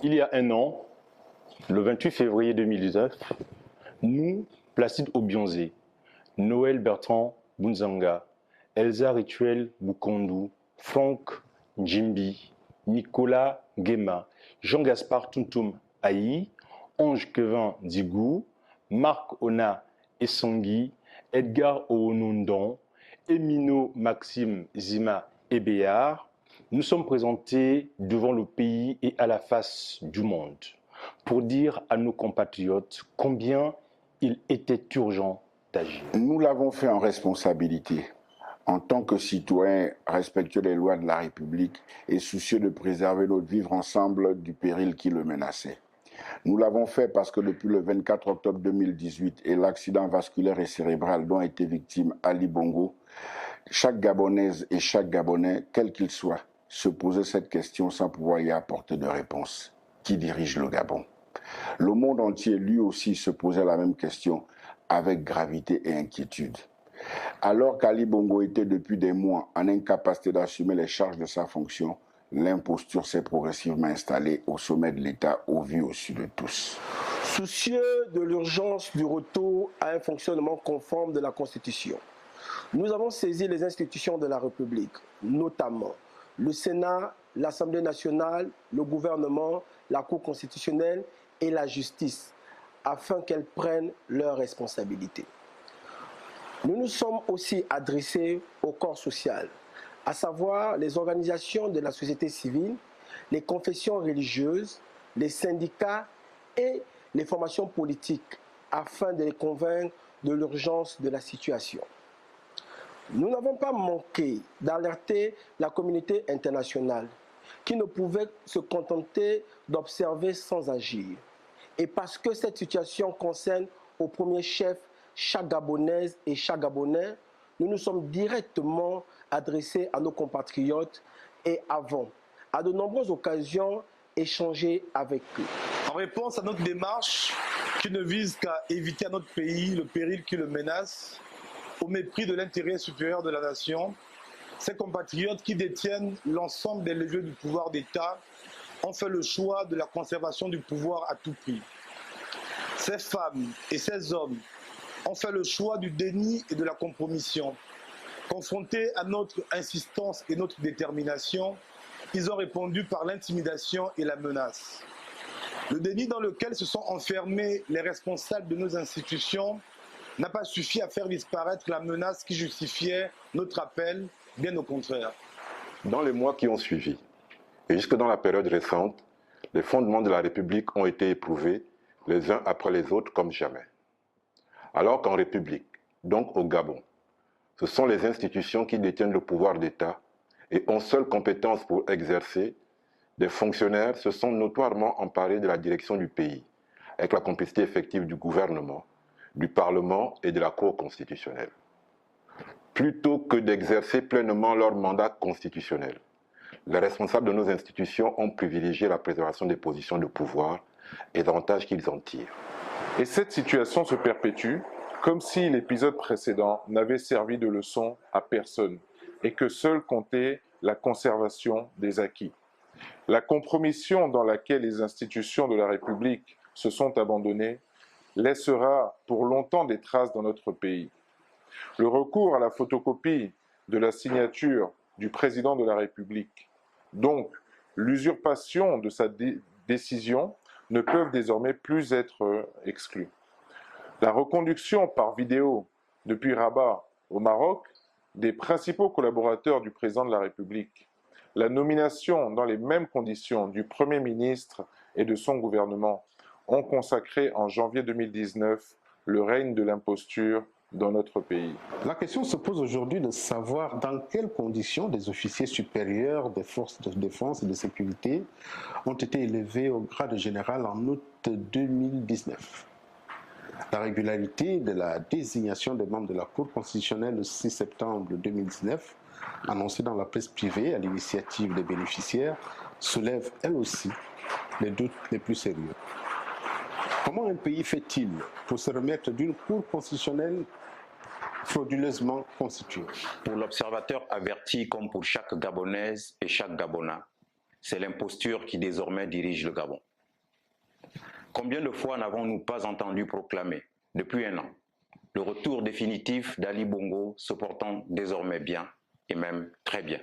Il y a un an, le 28 février 2019, nous, Placide Obionze, Noël Bertrand Bunzanga, Elsa Rituel Bukondu, Franck Njimbi, Nicolas Guéma, Jean-Gaspard Tuntum Aïe, Ange Kevin Digou, Marc Ona Essangui, Edgar Oonondon, Emino Maxime Zima Ebéard, nous sommes présentés devant le pays et à la face du monde pour dire à nos compatriotes combien il était urgent d'agir. Nous l'avons fait en responsabilité, en tant que citoyens respectueux des lois de la République et soucieux de préserver notre vivre ensemble du péril qui le menaçait. Nous l'avons fait parce que depuis le 24 octobre 2018 et l'accident vasculaire et cérébral dont a été victime Ali Bongo, chaque Gabonaise et chaque Gabonais, quel qu'il soit, se posait cette question sans pouvoir y apporter de réponse. Qui dirige le Gabon? Le monde entier, lui aussi, se posait la même question avec gravité et inquiétude. Alors qu'Ali Bongo était depuis des mois en incapacité d'assumer les charges de sa fonction, l'imposture s'est progressivement installée au sommet de l'État au vu au su de tous. Soucieux de l'urgence du retour à un fonctionnement conforme de la Constitution, nous avons saisi les institutions de la République, notamment le Sénat, l'Assemblée nationale, le gouvernement, la Cour constitutionnelle et la justice, afin qu'elles prennent leurs responsabilités. Nous nous sommes aussi adressés au corps social, à savoir les organisations de la société civile, les confessions religieuses, les syndicats et les formations politiques, afin de les convaincre de l'urgence de la situation. Nous n'avons pas manqué d'alerter la communauté internationale, qui ne pouvait se contenter d'observer sans agir. Et parce que cette situation concerne au premier chef chaque Gabonaise et chaque Gabonais, nous nous sommes directement adressés à nos compatriotes et avons, à de nombreuses occasions, échangé avec eux. En réponse à notre démarche qui ne vise qu'à éviter à notre pays le péril qui le menace, au mépris de l'intérêt supérieur de la nation, ces compatriotes qui détiennent l'ensemble des leviers du pouvoir d'État ont fait le choix de la conservation du pouvoir à tout prix. Ces femmes et ces hommes ont fait le choix du déni et de la compromission. Confrontés à notre insistance et notre détermination, ils ont répondu par l'intimidation et la menace. Le déni dans lequel se sont enfermés les responsables de nos institutions n'a pas suffi à faire disparaître la menace qui justifiait notre appel, bien au contraire. Dans les mois qui ont suivi, et jusque dans la période récente, les fondements de la République ont été éprouvés les uns après les autres comme jamais. Alors qu'en République, donc au Gabon, ce sont les institutions qui détiennent le pouvoir d'État et ont seule compétence pour exercer, des fonctionnaires se sont notoirement emparés de la direction du pays, avec la complicité effective du gouvernement, du Parlement et de la Cour constitutionnelle. Plutôt que d'exercer pleinement leur mandat constitutionnel, les responsables de nos institutions ont privilégié la préservation des positions de pouvoir et des avantages qu'ils en tirent. Et cette situation se perpétue comme si l'épisode précédent n'avait servi de leçon à personne et que seule comptait la conservation des acquis. La compromission dans laquelle les institutions de la République se sont abandonnées laissera pour longtemps des traces dans notre pays. Le recours à la photocopie de la signature du président de la République, donc l'usurpation de sa décision, ne peuvent désormais plus être exclus. La reconduction par vidéo depuis Rabat au Maroc des principaux collaborateurs du président de la République, la nomination dans les mêmes conditions du Premier ministre et de son gouvernement ont consacré en janvier 2019 le règne de l'imposture dans notre pays. La question se pose aujourd'hui de savoir dans quelles conditions des officiers supérieurs des forces de défense et de sécurité ont été élevés au grade général en août 2019. La régularité de la désignation des membres de la Cour constitutionnelle le 6 septembre 2019, annoncée dans la presse privée à l'initiative des bénéficiaires, soulève elle aussi les doutes les plus sérieux. Comment un pays fait-il pour se remettre d'une Cour constitutionnelle frauduleusement constituée? Pour l'observateur averti comme pour chaque Gabonaise et chaque Gabonais, c'est l'imposture qui désormais dirige le Gabon. Combien de fois n'avons-nous pas entendu proclamer, depuis un an, le retour définitif d'Ali Bongo se portant désormais bien, et même très bien?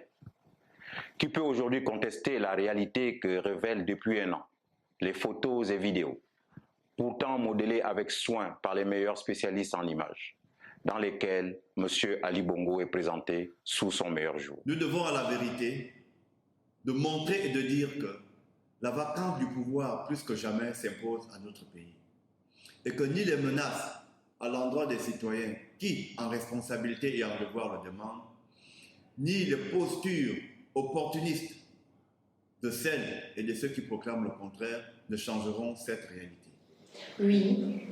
Qui peut aujourd'hui contester la réalité que révèlent depuis un an les photos et vidéos, pourtant modélées avec soin par les meilleurs spécialistes en images, dans lesquelles M. Ali Bongo est présenté sous son meilleur jour? Nous devons à la vérité de montrer et de dire que la vacance du pouvoir, plus que jamais, s'impose à notre pays. Et que ni les menaces à l'endroit des citoyens qui, en responsabilité et en devoir, le demandent, ni les postures opportunistes de celles et de ceux qui proclament le contraire ne changeront cette réalité. Oui,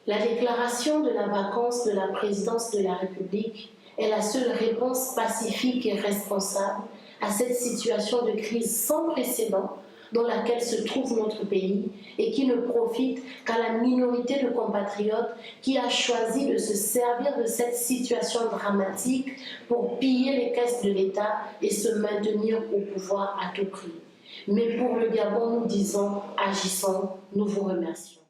la déclaration de la vacance de la présidence de la République est la seule réponse pacifique et responsable à cette situation de crise sans précédent dans laquelle se trouve notre pays et qui ne profite qu'à la minorité de compatriotes qui a choisi de se servir de cette situation dramatique pour piller les caisses de l'État et se maintenir au pouvoir à tout prix. Mais pour le Gabon, nous disons, agissons, nous vous remercions.